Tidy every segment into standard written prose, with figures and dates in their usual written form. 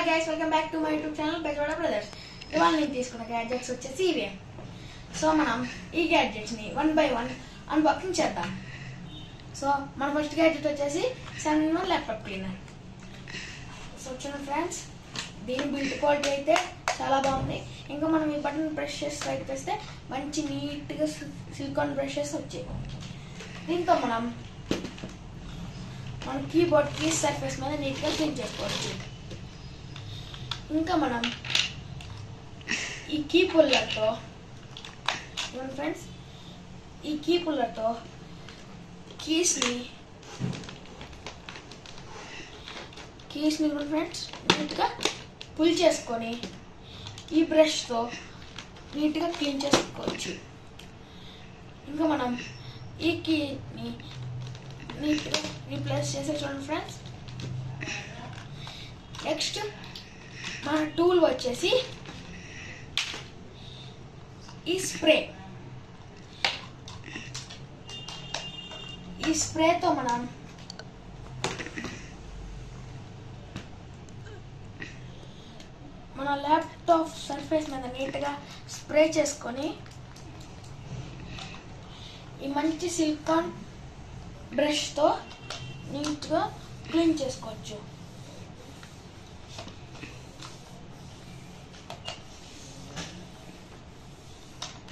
Hi guys, welcome back to my YouTube channel Bejwada Brothers. ఇవాళ నేను తీసుకున్న gadgets వచ్చేసి ఇవే. సో మనం ఈ గ్యాడ్జెట్స్ ని వన్ బై వన్ అన్బాక్సింగ్ చేద్దాం. సో మన ఫస్ట్ గ్యాడ్జెట్ వచ్చేసి 7-in-1 ల్యాప్టాప్ క్లీనర్. సో చూడండి ఫ్రెండ్స్, దీని బిల్డ్ క్వాలిటీ అయితే చాలా బాగుంది. ఇంకా మనం ఈ బటన్ బ్రషెస్ రైట్ చేస్తే మంచి నీట్గా సిలికాన్ బ్రషెస్ వచ్చాయి. దీంతో మనం మన కీబోర్డ్ కీ సర్ఫేస్ మీద నీట్గా క్లీన్ చేసుకోవచ్చు. ఇంకా మనం ఈ కీ పుల్లర్తో ఫ్రెండ్స్ కీస్ని ఫ్రెండ్స్ నీట్గా పుల్ చేసుకొని ఈ బ్రష్తో నీట్గా క్లీన్ చేసుకోవచ్చు. ఇంకా మనం ఈ కీని నీట్గా రీప్లేస్ చేసే చూడండి ఫ్రెండ్స్. నెక్స్ట్ మన టూల్ వచ్చేసి ఈ స్ప్రేతో మనం మన ల్యాప్టాప్ సర్ఫేస్ మీద నీట్గా స్ప్రే చేసుకొని ఈ మంచి సిలికాన్ బ్రష్తో నీట్గా క్లీన్ చేసుకోవచ్చు.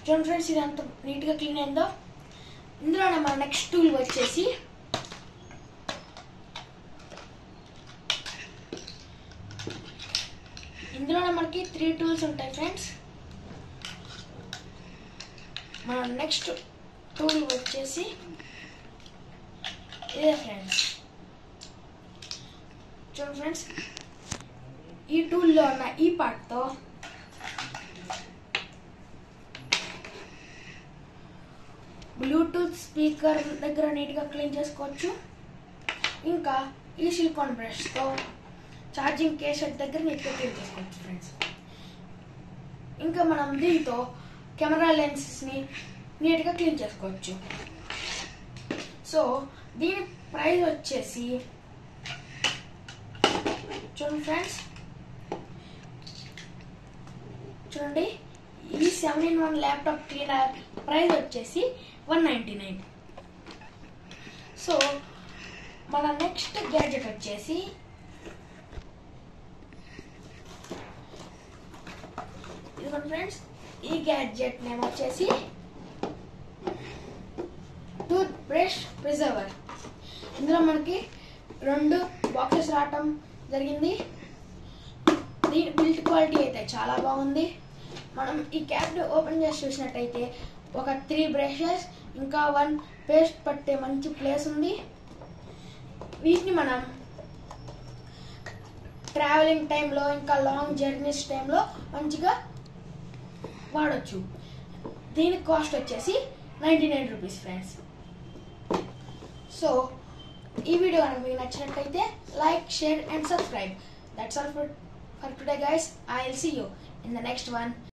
చూడండి ఫ్రెండ్స్, ఇది అంత నీట్గా క్లీన్ అయిందో. ఇందులోనే మన నెక్స్ట్ టూల్ వచ్చేసి ఇందులోనే మనకి 3 టూల్స్ ఉంటాయి ఫ్రెండ్స్. మన నెక్స్ట్ టూల్ వచ్చేసి ఇదే ఫ్రెండ్స్. చూడండి ఫ్రెండ్స్, ఈ టూల్లో ఉన్న ఈ పార్ట్తో బ్లూటూత్ స్పీకర్ దగ్గర నీట్గా క్లీన్ చేసుకోవచ్చు. ఇంకా ఈ సిలికాన్ బ్రష్తో ఛార్జింగ్ కేసెట్ దగ్గర నీట్గా క్లీన్ చేసుకోవచ్చు ఫ్రెండ్స్. ఇంకా మనం దీంతో కెమెరా లెన్సెస్ని నీట్గా క్లీన్ చేసుకోవచ్చు. సో దీని ప్రైస్ వచ్చేసి చూడండి ఫ్రెండ్స్, చూడండి ఈ 7-in-1 ల్యాప్టాప్ క్లీనర్ ప్రైస్ వచ్చేసి 199. సో మన నెక్స్ట్ గ్యాడ్జెట్ వచ్చేసి ఇదిగోండి ఫ్రెండ్స్, ఈ గ్యాడ్జెట్ నేమ్ వచ్చేసి టూత్ బ్రష్ ప్రిజర్వర్. ఇందులో మనకి 2 బాక్సెస్ రావటం జరిగింది. దీని బిల్డ్ క్వాలిటీ అయితే చాలా బాగుంది. మనం ఈ క్యాప్ని ఓపెన్ చేసి చూసినట్టయితే ఒక 3 బ్రషెస్ ఇంకా 1 పేస్ట్ పట్టే మంచి ప్లేస్ ఉంది. వీటిని మనం ట్రావెలింగ్ టైంలో ఇంకా లాంగ్ జర్నీస్ టైంలో మంచిగా వాడచ్చు. దీని కాస్ట్ వచ్చేసి 99 రూపీస్ ఫ్రెండ్స్. సో ఈ వీడియో కనుక మీకు నచ్చినట్టయితే like, share and subscribe. That's all for today guys. I'll see you in the next one.